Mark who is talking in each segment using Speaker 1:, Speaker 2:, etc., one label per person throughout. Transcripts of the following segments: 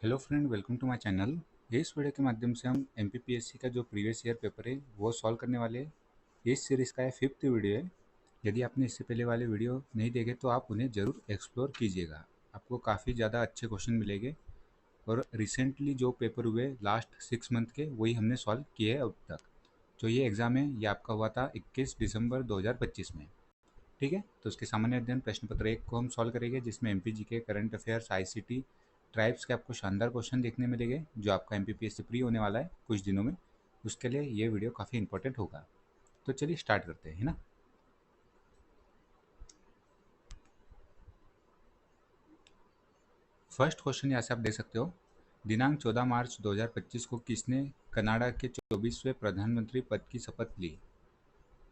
Speaker 1: Hello friend, welcome to my channel. इस video के माध्यम से हम एमपीपीएससी का जो प्रीवियस ईयर पेपर है वो सॉल्व करने वाले हैं। इस सीरीज़ का ये 5th वीडियो है। यदि आपने इससे पहले वाले वीडियो नहीं देखे तो आप उन्हें ज़रूर एक्सप्लोर कीजिएगा। आपको काफ़ी ज़्यादा अच्छे क्वेश्चन मिलेंगे और रिसेंटली जो पेपर हुए लास्ट 6 मंथ के वही हमने सॉल्व किए हैं अब तक। जो ये एग्ज़ाम है ये आपका हुआ था 21 दिसंबर 2025 में। ठीक है, तो उसके सामान्य अध्ययन प्रश्न पत्र 1 को हम सॉल्व करेंगे, जिसमें एमपीजी के करंट अफेयर्स, आईसीटी, ट्राइब्स के आपको शानदार क्वेश्चन देखने मिलेंगे जो आपका एमपीपीएस से फ्री होने वाला है कुछ दिनों में। उसके लिए ये वीडियो काफ़ी इंपॉर्टेंट होगा। तो चलिए स्टार्ट करते हैं, है ना। फर्स्ट क्वेश्चन यहाँ से आप देख सकते हो। दिनांक 14 मार्च 2025 को किसने कनाडा के 24वें प्रधानमंत्री पद की शपथ ली?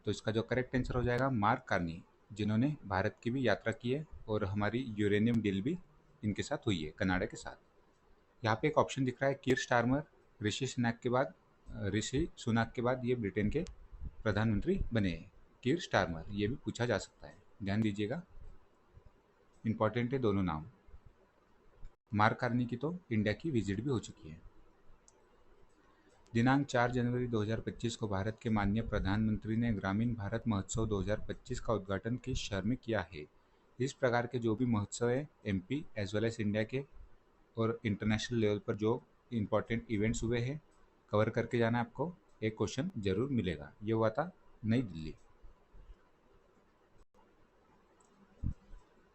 Speaker 1: तो इसका जो करेक्ट आंसर हो जाएगा मार्क कार्नी, जिन्होंने भारत की भी यात्रा की है और हमारी यूरेनियम डील भी इनके साथ हुई है, कनाडा के साथ। यहाँ पे एक ऑप्शन दिख रहा है कीर स्टारमर। ऋषि सुनाक के बाद ये ब्रिटेन के प्रधानमंत्री बने हैं। कीर स्टारमर, ये भी पूछा जा सकता है, ध्यान दीजिएगा, इंपॉर्टेंट है दोनों नाम। मार्क कार्नी की तो इंडिया की विजिट भी हो चुकी है। दिनांक 4 जनवरी 2025 को भारत के माननीय प्रधानमंत्री ने ग्रामीण भारत महोत्सव 2025 का उद्घाटन किस शहर में किया है? इस प्रकार के जो भी महोत्सव है MP as well as India के और इंटरनेशनल लेवल पर जो इम्पोर्टेंट इवेंट्स हुए हैं कवर करके जाना है आपको। एक क्वेश्चन जरूर मिलेगा। ये हुआ था नई दिल्ली।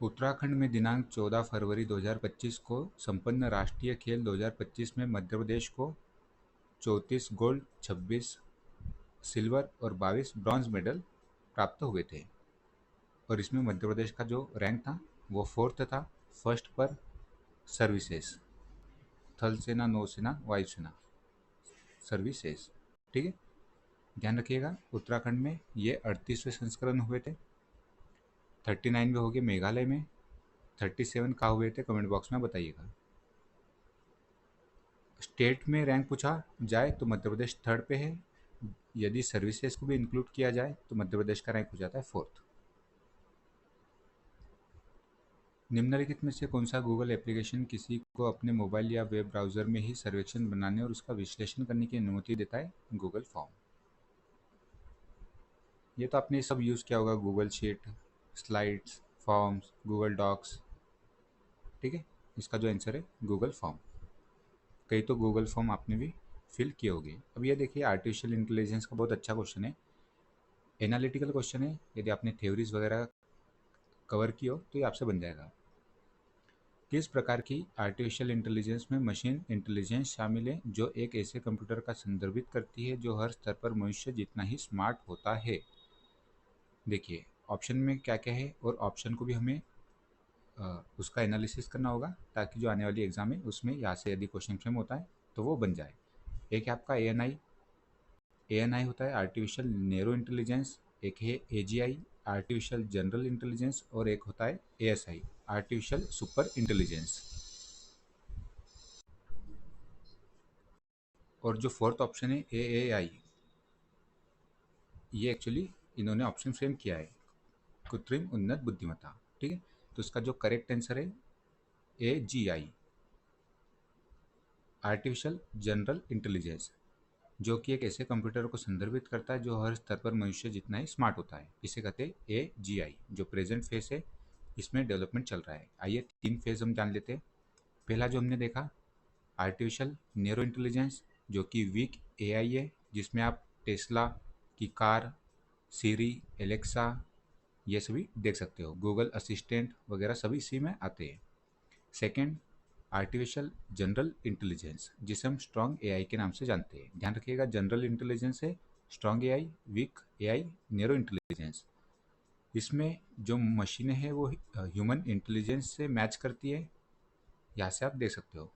Speaker 1: उत्तराखंड में दिनांक 14 फरवरी 2025 को संपन्न राष्ट्रीय खेल 2025 में मध्य प्रदेश को 34 गोल्ड, 26 सिल्वर और 22 ब्रॉन्ज मेडल प्राप्त हुए थे। और इसमें मध्य प्रदेश का जो रैंक था वो 4th था। फर्स्ट पर सर्विसेज, थल सेना, नौसेना, वायुसेना, सर्विसेज। ठीक है, ध्यान रखिएगा। उत्तराखंड में ये 38वें संस्करण हुए थे। 39 हो गए मेघालय में। 37 कहाँ हुए थे कमेंट बॉक्स में बताइएगा। स्टेट में रैंक पूछा जाए तो मध्य प्रदेश 3rd पे है। यदि सर्विसेज को भी इंक्लूड किया जाए तो मध्य प्रदेश का रैंक हो जाता है 4th। निम्नलिखित में से कौन सा गूगल एप्लीकेशन किसी को अपने मोबाइल या वेब ब्राउज़र में ही सर्वेक्षण बनाने और उसका विश्लेषण करने की अनुमति देता है? Google form. ये तो आपने सब यूज़ किया होगा, Google sheet, slides, forms, Google docs. ठीक है, इसका जो आंसर है गूगल फॉर्म। कई तो गूगल फॉर्म आपने भी फिल किए होंगे। अब ये देखिए, आर्टिफिशियल इंटेलिजेंस का बहुत अच्छा क्वेश्चन है, एनालिटिकल क्वेश्चन है। यदि आपने थ्योरीज वगैरह कवर की हो तो ये आपसे बन जाएगा। किस प्रकार की आर्टिफिशियल इंटेलिजेंस में मशीन इंटेलिजेंस शामिल है जो एक ऐसे कंप्यूटर का संदर्भित करती है जो हर स्तर पर मनुष्य जितना ही स्मार्ट होता है? देखिए ऑप्शन में क्या क्या है और ऑप्शन को भी हमें उसका एनालिसिस करना होगा ताकि जो आने वाली एग्जाम है उसमें यहाँ से यदि क्वेश्चन फ्रेम होता है तो वो बन जाए। एक है आपका ए एन आई होता है आर्टिफिशियल नेरो इंटेलिजेंस। एक है AGI आर्टिफिशियल जनरल इंटेलिजेंस और एक होता है ASI आर्टिफिशियल सुपर इंटेलिजेंस। और जो फोर्थ ऑप्शन है AAI, ये एक्चुअली इन्होंने ऑप्शन फ्रेम किया है, कृत्रिम उन्नत बुद्धिमत्ता। ठीक है, तो इसका जो करेक्ट आंसर है AGI आर्टिफिशियल जनरल इंटेलिजेंस, जो कि एक ऐसे कंप्यूटर को संदर्भित करता है जो हर स्तर पर मनुष्य जितना ही स्मार्ट होता है। इसे कहते हैं AGI। जो प्रेजेंट फेस है इसमें डेवलपमेंट चल रहा है। आइए 3 फेज हम जान लेते हैं। पहला जो हमने देखा आर्टिफिशियल नेरो इंटेलिजेंस, जो कि वीक AI है, जिसमें आप टेस्ला की कार, सीरी, एलेक्सा ये सभी देख सकते हो, गूगल असिस्टेंट वगैरह सभी इसी में आते हैं। सेकंड आर्टिफिशियल जनरल इंटेलिजेंस, जिसे हम स्ट्रॉन्ग AI के नाम से जानते हैं। ध्यान रखिएगा, जनरल इंटेलिजेंस है, strong AI, weak AI, narrow intelligence. इसमें जो मशीनें हैं वो ह्यूमन इंटेलिजेंस से मैच करती है। यहाँ से आप देख सकते हो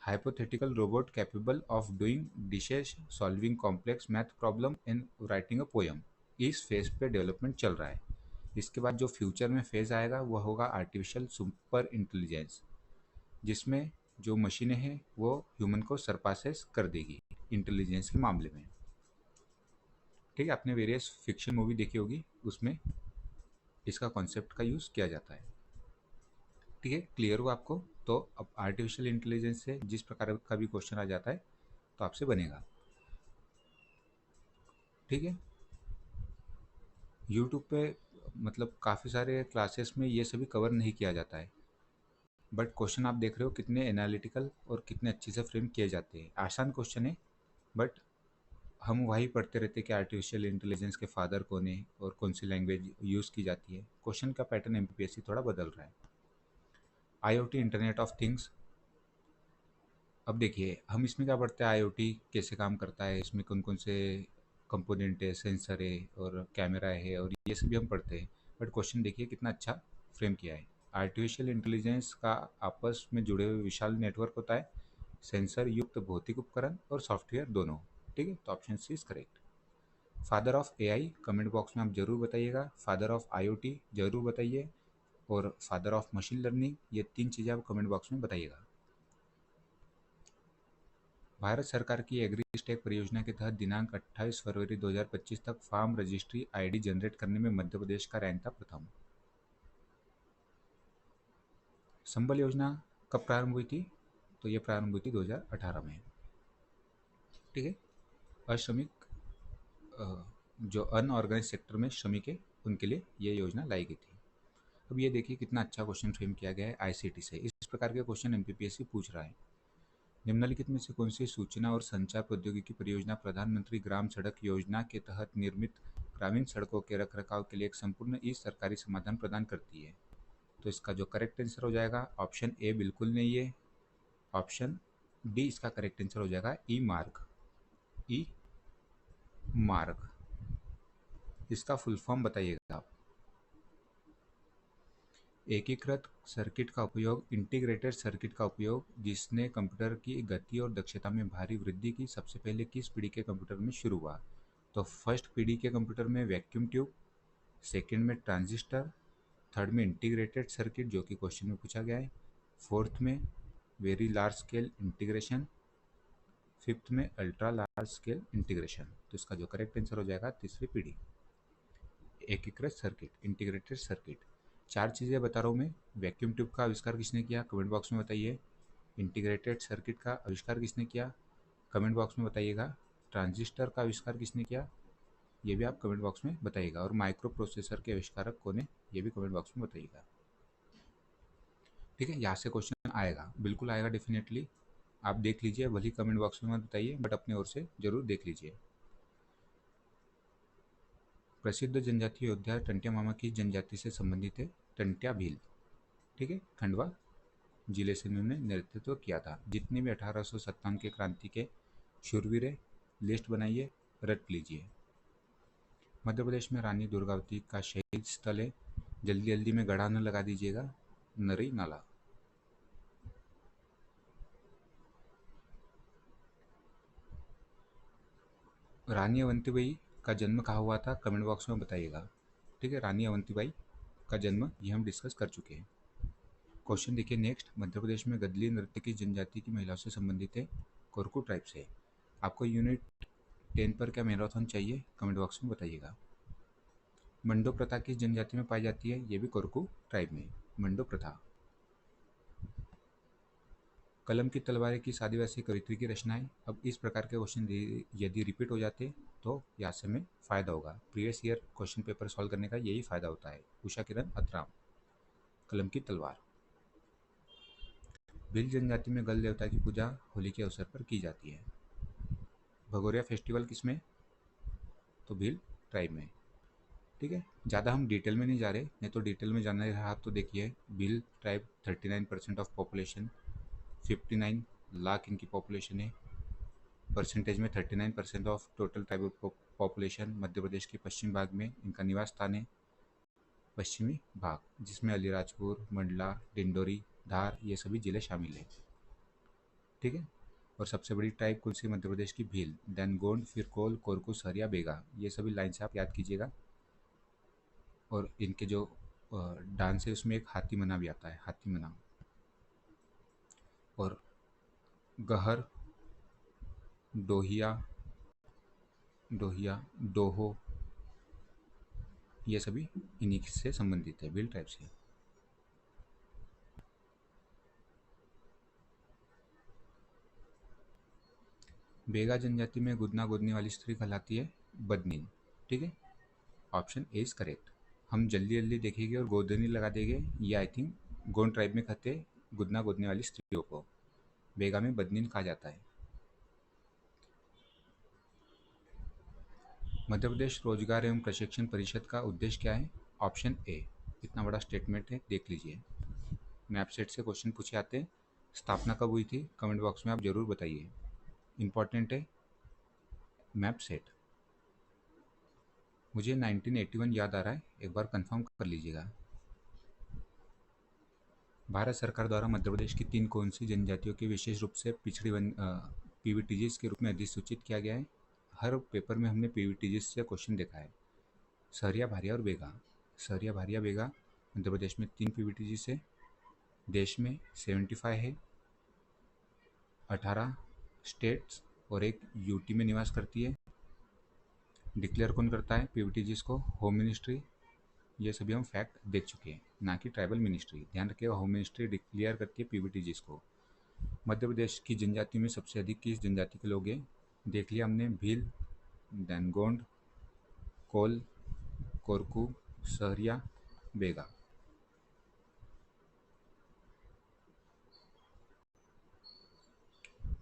Speaker 1: hypothetical robot capable of doing dishes, solving complex math problem and writing a poem. इस फेज पे डेवलपमेंट चल रहा है। इसके बाद जो फ्यूचर में फेज आएगा वह होगा आर्टिफिशियल सुपर इंटेलिजेंस, जिसमें जो मशीनें हैं वो ह्यूमन को सरपासेस कर देगी इंटेलिजेंस के मामले में। ठीक है, आपने वेरियस फिक्शन मूवी देखी होगी, उसमें इसका कॉन्सेप्ट का यूज़ किया जाता है। ठीक है, क्लियर हुआ आपको? तो अब आर्टिफिशियल इंटेलिजेंस से जिस प्रकार का भी क्वेश्चन आ जाता है तो आपसे बनेगा। ठीक है, यूट्यूब पे मतलब काफ़ी सारे क्लासेस में ये सभी कवर नहीं किया जाता है, बट क्वेश्चन आप देख रहे हो कितने एनालिटिकल और कितने अच्छे से फ्रेम किए जाते हैं। आसान क्वेश्चन है, बट हम वही पढ़ते रहते हैं कि आर्टिफिशियल इंटेलिजेंस के फादर कौन है और कौन सी लैंग्वेज यूज़ की जाती है। क्वेश्चन का पैटर्न एमपीएससी थोड़ा बदल रहा है। IoT, internet of things. अब देखिए हम इसमें क्या पढ़ते हैं, आईओटी कैसे काम करता है, इसमें कौन कौन से कंपोनेंट है, सेंसर है और कैमरा है, और ये सभी हम पढ़ते हैं। बट क्वेश्चन देखिए कितना अच्छा फ्रेम किया है। आर्टिफिशियल इंटेलिजेंस का आपस में जुड़े हुए विशाल नेटवर्क होता है, सेंसर युक्त भौतिक उपकरण और सॉफ्टवेयर दोनों। ठीक है, तो option C is correct. Father of AI comment box में आप जरूर बताइएगा, फादर ऑफ आईओटी जरूर बताइए, और फादर ऑफ मशीन लर्निंग, ये 3 चीज़ें आप कमेंट बॉक्स में बताइएगा। भारत सरकार की एग्री स्टेक परियोजना के तहत दिनांक 28 फरवरी 2025 तक फार्म रजिस्ट्री आईडी जनरेट करने में मध्य प्रदेश का रैंक था प्रथम। संबल योजना कब प्रारंभ हुई थी, तो ये प्रारंभ हुई थी 2018 में। ठीक है, अश्रमिक जो अनऑर्गेनाइज सेक्टर में श्रमिक है उनके लिए ये योजना लाई गई थी। अब ये देखिए कितना अच्छा क्वेश्चन फ्रेम किया गया है आईसीटी से। इस प्रकार के क्वेश्चन एमपीपीएससी पूछ रहा है। निम्नलिखित में से कौन सी सूचना और संचार प्रौद्योगिकी परियोजना प्रधानमंत्री ग्राम सड़क योजना के तहत निर्मित ग्रामीण सड़कों के रखरखाव के लिए एक संपूर्ण ई सरकारी समाधान प्रदान करती है? तो इसका जो करेक्ट आंसर हो जाएगा, ऑप्शन ए बिल्कुल नहीं है, ऑप्शन डी इसका करेक्ट आंसर हो जाएगा, ई मार्ग। ई मार्ग इसका फुल फॉर्म बताइएगा आप। एकीकृत सर्किट का उपयोग, इंटीग्रेटेड सर्किट का उपयोग, जिसने कंप्यूटर की गति और दक्षता में भारी वृद्धि की, सबसे पहले किस पीढ़ी के कंप्यूटर में शुरू हुआ? तो फर्स्ट पीढ़ी के कंप्यूटर में वैक्यूम ट्यूब, सेकंड में ट्रांजिस्टर, थर्ड में इंटीग्रेटेड सर्किट जो कि क्वेश्चन में पूछा गया है, फोर्थ में very large scale integration, fifth में अल्ट्रा लार्ज स्केल इंटीग्रेशन। तो इसका जो करेक्ट आंसर हो जाएगा तीसरी पीढ़ी, एकीकृत सर्किट, इंटीग्रेटेड सर्किट। 4 चीज़ें बता रहा हूँ मैं। वैक्यूम ट्यूब का आविष्कार किसने किया, कमेंट बॉक्स में बताइए। इंटीग्रेटेड सर्किट का आविष्कार किसने किया, कमेंट बॉक्स में बताइएगा। ट्रांजिस्टर का आविष्कार किसने किया, ये भी आप कमेंट बॉक्स में बताइएगा। और माइक्रो प्रोसेसर के आविष्कारक कौन है, ये भी कमेंट बॉक्स में बताइएगा। ठीक है, यहाँ से क्वेश्चन आएगा, बिल्कुल आएगा डेफिनेटली। आप देख लीजिए, भले कमेंट बॉक्स में मत बताइए, बट अपने ओर से जरूर देख लीजिए। प्रसिद्ध जनजातीय योद्धा टंट्या मामा की जनजाति से संबंधित है, टंट्या भील। ठीक है, खंडवा जिले से इन्होंने नेतृत्व किया था। जितने भी 1857 के क्रांति के शूरवीर है, लिस्ट बनाइए, रट लीजिए। मध्य प्रदेश में रानी दुर्गावती का शहीद स्थल है, जल्दी जल्दी में गढ़ा न लगा दीजिएगा, नरी नाला। रानी अवंतीबाई का जन्म कहाँ हुआ था, कमेंट बॉक्स में बताइएगा। ठीक है, रानी अवंतीबाई का जन्म ये हम डिस्कस कर चुके हैं। क्वेश्चन देखिए नेक्स्ट, मध्य प्रदेश में गदली नृत्य की जनजाति की महिलाओं से संबंधित है, कोरकू ट्राइब से। आपको यूनिट 10 पर क्या मैराथन चाहिए, कमेंट बॉक्स में बताइएगा। मंडो प्रथा किस जनजाति में पाई जाती है, ये भी कोरकू ट्राइब में, मंडो प्रथा। कलम की तलवारें किस आदिवासी कवियत्री की रचना है? अब इस प्रकार के क्वेश्चन यदि रिपीट हो जाते तो यहाँ से हमें फायदा होगा। Previous year question paper solve करने का यही फायदा होता है। उषा किरण अतराम, कलम की तलवार। भील जनजाति में गल देवता की पूजा होली के अवसर पर की जाती है। भगोरिया फेस्टिवल किसमें, तो भील ट्राइब में। ठीक है, ज़्यादा हम डिटेल में नहीं जा रहे, नहीं तो डिटेल में जाना रहा तो देखिए, Bhil tribe 39% of population, 59 lakh इनकी पॉपुलेशन है। परसेंटेज में 39% of total tribal population. Madhya Pradesh के पश्चिम भाग में इनका निवास स्थान है, पश्चिमी भाग, जिसमें अलीराजपुर, मंडला, डिंडोरी, धार ये सभी जिले शामिल हैं। ठीक है, और सबसे बड़ी ट्राइब कौन सी मध्य प्रदेश की, भील, देन गोंड, फिर कोल, कोरकू, सरिया, बेगा। ये सभी लाइन से आप याद कीजिएगा। और इनके जो डांस है उसमें एक हाथी मना भी आता है, हाथी मना। और गहर, डोहिया, डोहिया, डोहो, ये सभी इन्हीं से संबंधित है, भील टाइप से। बेगा जनजाति में गुदना गुदनी वाली स्त्री कहलाती है बदनीन। ठीक है, ऑप्शन ए इज करेक्ट। हम जल्दी जल्दी देखेंगे और गोदनी लगा देंगे। ये आई थिंक गोंड ट्राइब में कहते गुदना गुदने वाली स्त्रियों को बेगा में बदनीन कहा जाता है। मध्य प्रदेश रोजगार एवं प्रशिक्षण परिषद का उद्देश्य क्या है? Option A. इतना बड़ा स्टेटमेंट है, देख लीजिए। मैपसेट से क्वेश्चन पूछे आते हैं। स्थापना कब हुई थी? कमेंट बॉक्स में आप जरूर बताइए, इंपॉर्टेंट है मैपसेट। मुझे 1981 याद आ रहा है, एक बार कंफर्म कर लीजिएगा। भारत सरकार द्वारा मध्य प्रदेश की 3 कौन सी जनजातियों के विशेष रूप से पिछड़ी पीवीटीजीज के रूप में अधिसूचित किया गया है? हर पेपर में हमने पीवीटीजीज से क्वेश्चन देखा है। सहरिया, भारिया और बेगा। सहरिया, भारिया, बेगा मध्य प्रदेश में 3 पीवीटीजीज है। देश में 75 है, 18 स्टेट्स और एक यूटी में निवास करती है। डिक्लेयर कौन करता है पीवीटीजीज को? Home ministry. ये सभी हम फैक्ट देख चुके हैं, ना कि ट्राइबल मिनिस्ट्री। ध्यान रखिएगा, होम मिनिस्ट्री डिक्लेयर करती है पीवीटीजीज को। मध्य प्रदेश की जनजाति में सबसे अधिक किस जनजाति के लोग हैं? देख लिया हमने, भील, देन गोंड, कोल, कोरकू, सहरिया, बेगा।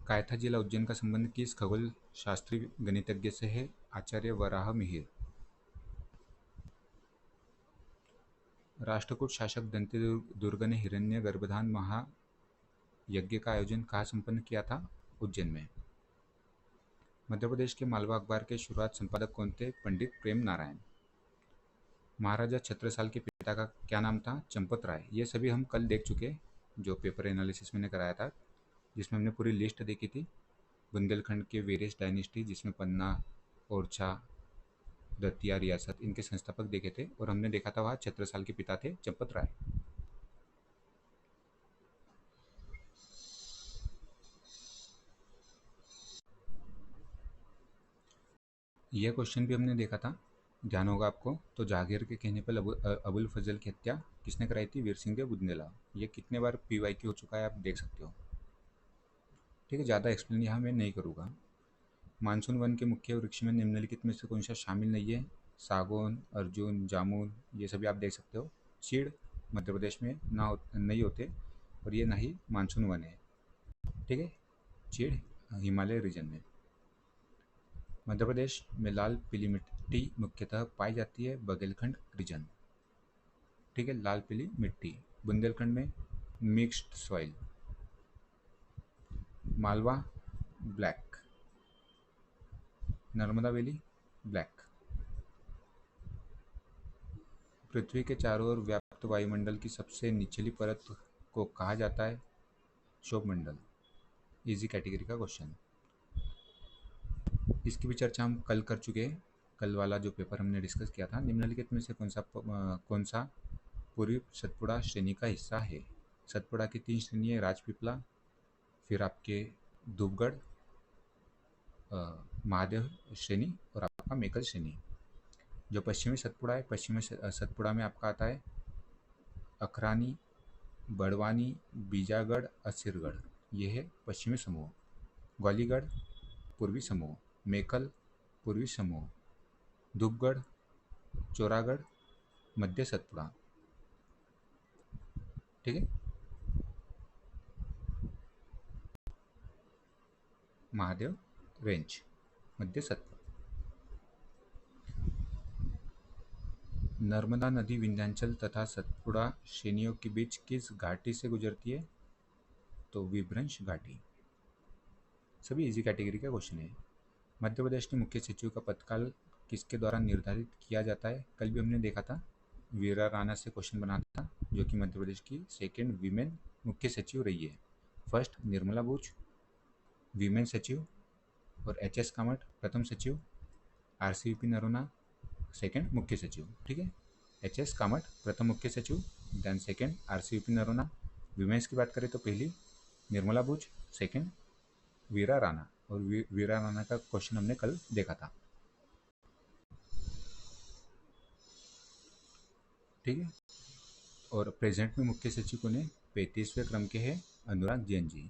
Speaker 1: कायथा जिला उज्जैन का संबंध किस खगोल शास्त्री गणितज्ञ से है? आचार्य वराह मिहिर। राष्ट्रकूट शासक दंतेदुर्ग ने हिरण्य गर्भधान महायज्ञ का आयोजन कहाँ संपन्न किया था? उज्जैन में। मध्य प्रदेश के मालवा अखबार के शुरुआत संपादक कौन थे? पंडित प्रेम नारायण। महाराजा छत्रसाल के पिता का क्या नाम था? चंपत राय। ये सभी हम कल देख चुके, जो पेपर एनालिसिस मैंने कराया था, जिसमें हमने पूरी लिस्ट देखी थी बुंदेलखंड के वेरियस डायनेस्टी, जिसमें पन्ना, ओरछा, दतिया रियासत, इनके संस्थापक देखे थे। और हमने देखा था वहाँ छत्रसाल के पिता थे चंपत राय। यह क्वेश्चन भी हमने देखा था, ध्यान होगा आपको। तो जहांगीर के कहने पर अबुल फजल की हत्या किसने कराई थी? वीर सिंह देव बुंदेला। ये कितने बार पीवाईक्यू हो चुका है, आप देख सकते हो। ठीक है, ज़्यादा एक्सप्लेन यहाँ मैं नहीं करूँगा। मानसून वन के मुख्य वृक्ष में निम्नलिखित में से कौन सा शामिल नहीं है? सागौन, अर्जुन, जामुन, ये सभी आप देख सकते हो। चीड़ मध्य प्रदेश में नहीं होते, और ये ना ही मानसून वन है। ठीक है, चीड़ हिमालय रीजन में। मध्य प्रदेश में लाल पीली मिट्टी मुख्यतः पाई जाती है बघेलखंड रीजन। ठीक है, लाल पीली मिट्टी। बुंदेलखंड में mixed soil. Malwa black, Narmada valley black. पृथ्वी के चारों ओर व्याप्त वायुमंडल की सबसे निचली परत को कहा जाता है? क्षोभ मंडल। इजी कैटेगरी का क्वेश्चन। इसकी भी चर्चा हम कल कर चुके हैं। कल वाला जो पेपर हमने डिस्कस किया था, निम्नलिखित में से कौन सा पूर्वी सतपुड़ा श्रेणी का हिस्सा है? सतपुड़ा की 3 श्रेणी है, राजपीपला, फिर आपके धूपगढ़, महादेव श्रेणी और आपका मेकल श्रेणी। जो पश्चिमी सतपुड़ा है, पश्चिमी सतपुड़ा में आपका आता है अखरानी, बड़वानी, बीजागढ़, असिरगढ़। ये है पश्चिमी समूह। ग्वालीगढ़ पूर्वी समूह, मेकल पूर्वी समूह, धूपगढ़, चौरागढ़ मध्य सतपुड़ा। ठीक है, महादेव रेंज मध्य सतपुड़ा। नर्मदा नदी विंध्याचल तथा सतपुड़ा श्रेणियों के बीच किस घाटी से गुजरती है? तो विभ्रंश घाटी। सभी इजी कैटेगरी का क्वेश्चन है। मध्य प्रदेश के मुख्य सचिव का पदकाल किसके द्वारा निर्धारित किया जाता है? कल भी हमने देखा था, वीरा राणा से क्वेश्चन बना था, जो कि मध्य प्रदेश की सेकेंड वीमेन मुख्य सचिव रही है। फर्स्ट निर्मला बूच वीमेन सचिव, और एच.एस. कामत प्रथम सचिव, आर.सी.पी. नरोना सेकेंड मुख्य सचिव। ठीक है, एच.एस. कामत प्रथम मुख्य सचिव, देन सेकेंड आर.सी.पी. नरोना। विमेंस की बात करें तो पहली निर्मला बूच, सेकेंड वीरा राणा। और वीरा राणा का क्वेश्चन हमने कल देखा था। ठीक है, और प्रेजेंट में मुख्य सचिव को ने 35वें क्रम के हैं अनुराग जैन जी।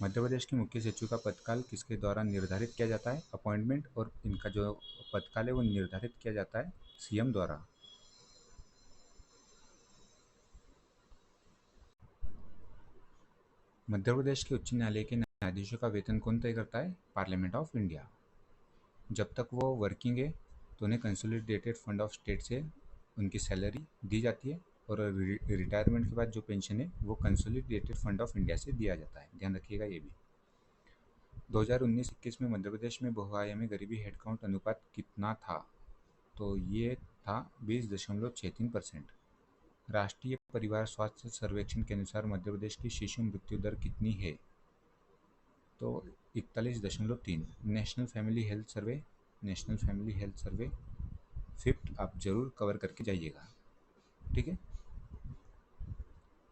Speaker 1: मध्य प्रदेश के मुख्य सचिव का पदकाल किसके द्वारा निर्धारित किया जाता है? अपॉइंटमेंट, और इनका जो पदकाल है वो निर्धारित किया जाता है सीएम द्वारा। मध्य प्रदेश के उच्च न्यायालय के न्यायाधीशों का वेतन कौन तय करता है? Parliament of India. जब तक वो वर्किंग है तो उन्हें कंसोलिडेटेड फंड ऑफ स्टेट से उनकी सैलरी दी जाती है, और रिटायरमेंट के बाद जो पेंशन है वो कंसोलिडेटेड फंड ऑफ इंडिया से दिया जाता है, ध्यान रखिएगा ये भी। 2019-21 में मध्य प्रदेश में बहुआयामी गरीबी हेडकाउंट अनुपात कितना था? तो ये था 20.63%। राष्ट्रीय परिवार स्वास्थ्य सर्वेक्षण के अनुसार मध्य प्रदेश की शिशु मृत्यु दर कितनी है? तो 41.3। National family health survey fifth आप जरूर कवर करके जाइएगा, ठीक है।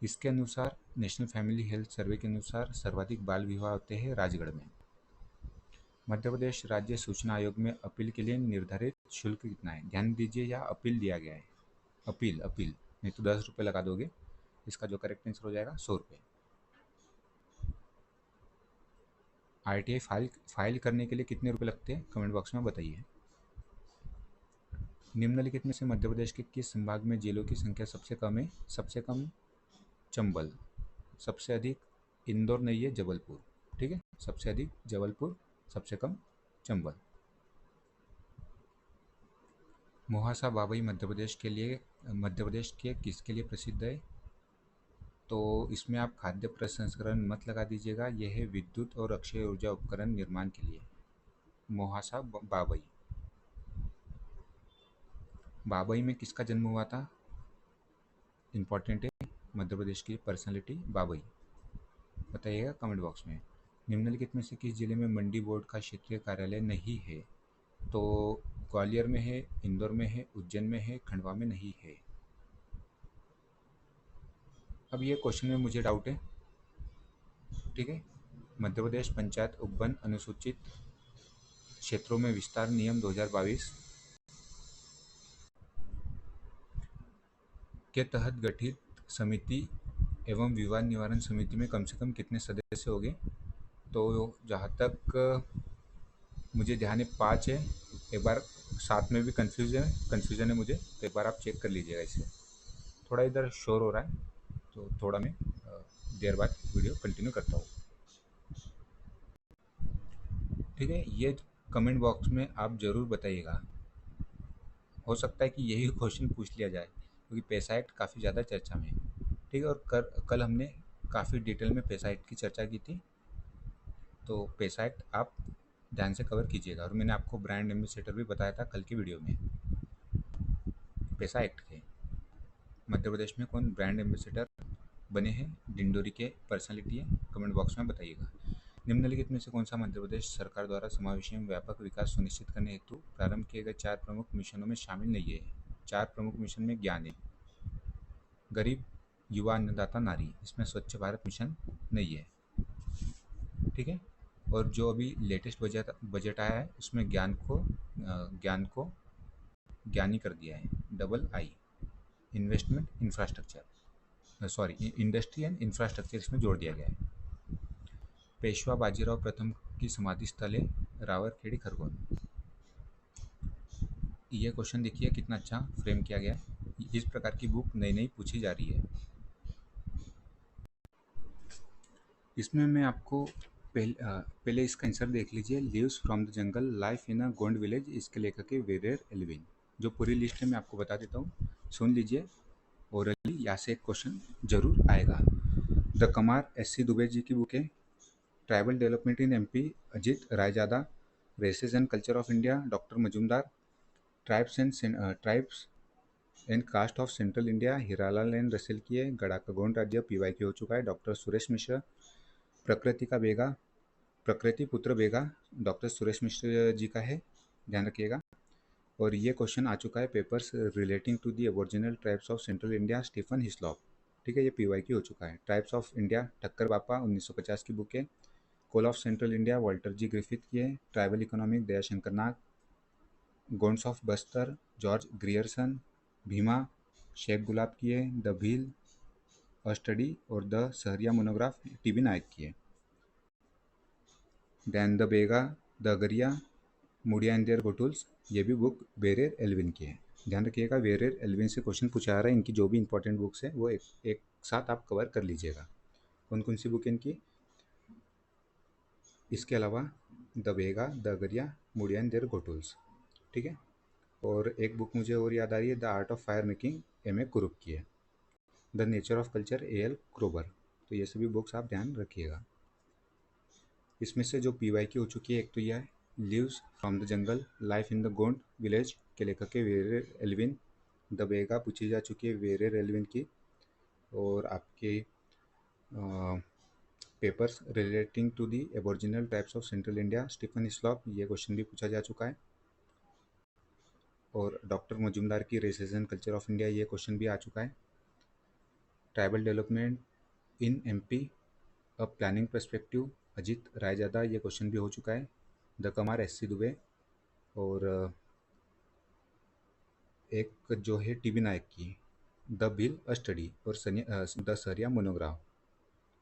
Speaker 1: इसके अनुसार, नेशनल फैमिली हेल्थ सर्वे के अनुसार सर्वाधिक बाल विवाह होते हैं राजगढ़ में। मध्य प्रदेश राज्य सूचना आयोग में अपील के लिए निर्धारित शुल्क कितना है? ध्यान दीजिए, यहाँ अपील दिया गया है। अपील नहीं तो 10 रुपये लगा दोगे, इसका जो करेक्ट आंसर हो जाएगा 100 रुपये। आरटीआई फाइल करने के लिए कितने रुपए लगते हैं? कमेंट बॉक्स में बताइए। निम्नलिखित में से मध्य प्रदेश के किस संभाग में जेलों की संख्या सबसे कम है? सबसे कम चंबल, सबसे अधिक इंदौर नहीं है, जबलपुर, ठीक है। सबसे अधिक जबलपुर, सबसे कम चंबल। मोहासा बाबई मध्य प्रदेश के किसके लिए प्रसिद्ध है? तो इसमें आप खाद्य प्रसंस्करण मत लगा दीजिएगा, यह है विद्युत और अक्षय ऊर्जा उपकरण निर्माण के लिए। मोहासा बाबई। बाबई में किसका जन्म हुआ था? इंपॉर्टेंट है, मध्य प्रदेश की पर्सनालिटी बाबई। बताइएगा कमेंट बॉक्स में। निम्नलिखित में से किस जिले में मंडी बोर्ड का क्षेत्रीय कार्यालय नहीं है? तो ग्वालियर में है, इंदौर में है, उज्जैन में है, खंडवा में नहीं है। अब ये क्वेश्चन में मुझे डाउट है, ठीक है। मध्य प्रदेश पंचायत उपवन अनुसूचित क्षेत्रों में विस्तार नियम 2022 के तहत गठित समिति एवं विवाद निवारण समिति में कम से कम कितने सदस्य होंगे? तो जहाँ तक मुझे ध्यान है 5 है। एक बार साथ में भी कन्फ्यूजन है मुझे, तो एक बार आप चेक कर लीजिएगा इसे। थोड़ा इधर शोर हो रहा है, तो थोड़ा मैं देर बाद वीडियो कंटिन्यू करता हूँ, ठीक है। ये कमेंट बॉक्स में आप ज़रूर बताइएगा, हो सकता है कि यही क्वेश्चन पूछ लिया जाए, क्योंकि पैसा एक्ट काफ़ी ज़्यादा चर्चा में है, ठीक है। और कल हमने काफ़ी डिटेल में पैसा एक्ट की चर्चा की थी, तो पैसा एक्ट आप ध्यान से कवर कीजिएगा। और मैंने आपको ब्रांड एम्बेसडर भी बताया था कल की वीडियो में, पैसा एक्ट के। मध्य प्रदेश में कौन ब्रांड एम्बेसडर बने हैं, डिंडोरी के पर्सनालिटी है, कमेंट बॉक्स में बताइएगा। निम्नलिखित में से कौन सा मध्य प्रदेश सरकार द्वारा समावेशी एवं व्यापक विकास सुनिश्चित करने हेतु प्रारंभ किए गए 4 प्रमुख मिशनों में शामिल नहीं है? 4 प्रमुख मिशन में ज्ञान है, गरीब, युवा, अन्नदाता, नारी, इसमें स्वच्छ भारत मिशन नहीं है, ठीक है। और जो अभी लेटेस्ट बजट आया है उसमें ज्ञान को ज्ञानी कर दिया है, double I. Investment infrastructure, sorry industry and infrastructure इसमें जोड़ दिया गया है। पेशवा बाजीराव प्रथम की समाधि स्थल है रावरखेड़ी, खरगोन। ये क्वेश्चन देखिए कितना अच्छा फ्रेम किया गया है। इस प्रकार की बुक नई नई पूछी जा रही है। इसमें मैं आपको पहले इसका आंसर देख लीजिए। Leaves from the jungle, life in a Gond village, इसके लेखक है वेरेर एल्विन। जो पूरी लिस्ट है मैं आपको बता देता हूँ, सुन लीजिए। ओरली यहाँ से एक क्वेश्चन जरूर आएगा। The Kamar S C. दुबे जी की बुक है। Tribal development in MP, Ajit Raizada. Races and culture of India, doctor Majumdar. Tribes and caste of central India, Hiralal and Russell की है। गड़ा का गोंड राज्य, पीवाई की हो चुका है, डॉक्टर सुरेश मिश्रा। प्रकृति पुत्र बेगा, डॉक्टर सुरेश मिश्र जी का है, ध्यान रखिएगा। और ये क्वेश्चन आ चुका है, papers relating to the aboriginal tribes of central India, Stephen Hislop, ठीक है। ये पीवाई की हो चुका है। ट्राइब्स ऑफ इंडिया, ठक्कर बापा, 1950 की बुक है। Kol of central India, Walter G Griffith की है। Tribal economic, Dayashankar Nag. Gonds of Bastar, George Grierson. Bhima, Sheikh Gulab की है। द भील अ स्टडी और द सहरिया मोनोग्राफ, टीबी नायक की है। Then the Baiga, the Agaria, Muria and their ghotuls, ये भी बुक वेरेर एल्विन की है। ध्यान रखिएगा, वेरेर एल्विन से क्वेश्चन पूछा जा रहा है, इनकी जो भी इंपॉर्टेंट बुक्स हैं वो एक साथ आप कवर कर लीजिएगा। कौन कौन सी बुक इनकी? इसके अलावा the Baiga, the Agaria, Muria and their ghotuls, ठीक है। और एक बुक मुझे और याद आ रही है, the art of fire making, M A Kurup की है। The nature of culture, A L Kroeber. तो ये सभी बुक्स आप ध्यान रखिएगा। इसमें से जो पी वाई की हो चुकी है, एक तो यह है leaves from the jungle, life in the Gond village के लेखक है वेरेर एल्विन। द बेगा पूछी जा चुकी है वेरेर एल्विन की। और आपके papers relating to the aboriginal tribes of central India, Stephen Slop, ये क्वेश्चन भी पूछा जा चुका है। और डॉक्टर मजुमदार की races and culture of India, ये क्वेश्चन भी आ चुका है। Tribal development in MP, a planning perspective, Ajit Raizada, ये क्वेश्चन भी हो चुका है। The Kamar, S C Dube. और एक जो है टीबी नायक की द बिल अ स्टडी, और द सरिया मोनोग्राफ,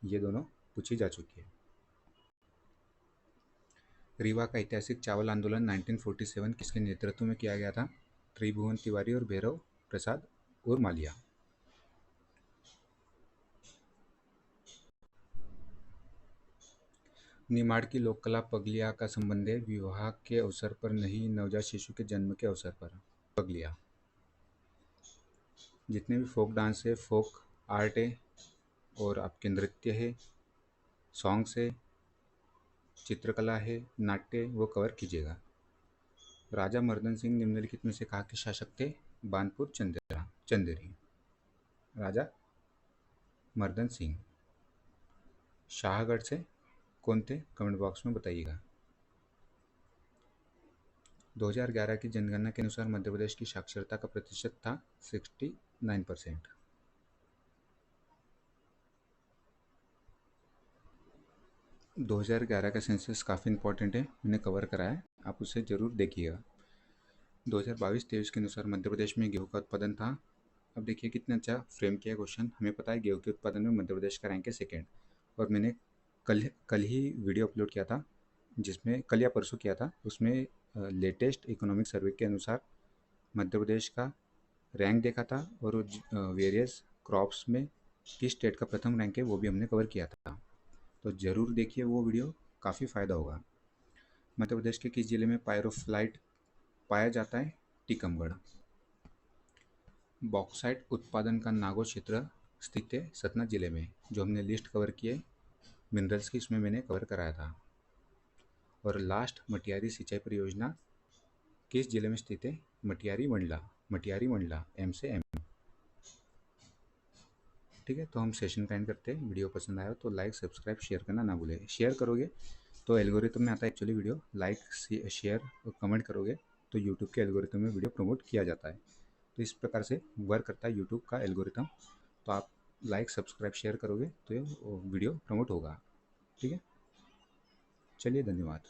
Speaker 1: ये दोनों पूछी जा चुकी है। रीवा का ऐतिहासिक चावल आंदोलन 1947 किसके नेतृत्व में किया गया था? त्रिभुवन तिवारी और भैरव प्रसाद और मालिया। निमाड़ की लोक कला पगलिया का संबंध है विवाह के अवसर पर नहीं, नवजात शिशु के जन्म के अवसर पर। पगलिया। जितने भी फोक डांस है, फोक आर्ट है, और आपके नृत्य है, सॉन्ग्स है, चित्रकला है, नाट्य, वो कवर कीजिएगा। राजा मर्दन सिंह निम्नलिखित में से कहाँ के शासक थे? बानपुर चंदेरी। राजा मर्दन सिंह। शाहगढ़ से कौन थे? कमेंट बॉक्स में बताइएगा। 2011 की जनगणना के अनुसार मध्य प्रदेश की साक्षरता का प्रतिशत था 69%। दो 2011 का सेंसस काफ़ी इंपॉर्टेंट है, मैंने कवर करा है, आप उसे ज़रूर देखिएगा। 2022-23 के अनुसार मध्य प्रदेश में गेहूं का उत्पादन था। अब देखिए कितना अच्छा फ्रेम किया क्वेश्चन। हमें पता है गेहूं के उत्पादन में मध्य प्रदेश का रैंक है सेकेंड, और मैंने कल ही वीडियो अपलोड किया था, जिसमें कल या परसों किया था, उसमें लेटेस्ट इकोनॉमिक सर्वे के अनुसार मध्य प्रदेश का रैंक देखा था, और वेरियस क्रॉप्स में किस स्टेट का प्रथम रैंक है वो भी हमने कवर किया था। तो ज़रूर देखिए वो वीडियो, काफ़ी फ़ायदा होगा। मध्य प्रदेश के किस जिले में पायरोफ्लाइट पाया जाता है? टीकमगढ़। बॉक्साइट उत्पादन का नागौर क्षेत्र स्थित है सतना जिले में। जो हमने लिस्ट कवर की है मिनरल्स की, इसमें मैंने कवर कराया था। और लास्ट, मटियारी सिंचाई परियोजना किस जिले में स्थित है? मटियारी मंडला, एम से एम। ठीक है, तो हम सेशन का एंड करते हैं। वीडियो पसंद आया तो लाइक, सब्सक्राइब, शेयर करना ना भूलें। शेयर करोगे तो एल्गोरिथम में आता है एक्चुअली वीडियो, लाइक, शेयर और कमेंट करोगे तो यूट्यूब के एल्गोरिथम में वीडियो प्रमोट किया जाता है। तो इस प्रकार से वर्क करता है यूट्यूब का एल्गोरिथम। तो आप लाइक, सब्सक्राइब, शेयर करोगे तो ये वीडियो प्रमोट होगा। ठीक है, चलिए, धन्यवाद।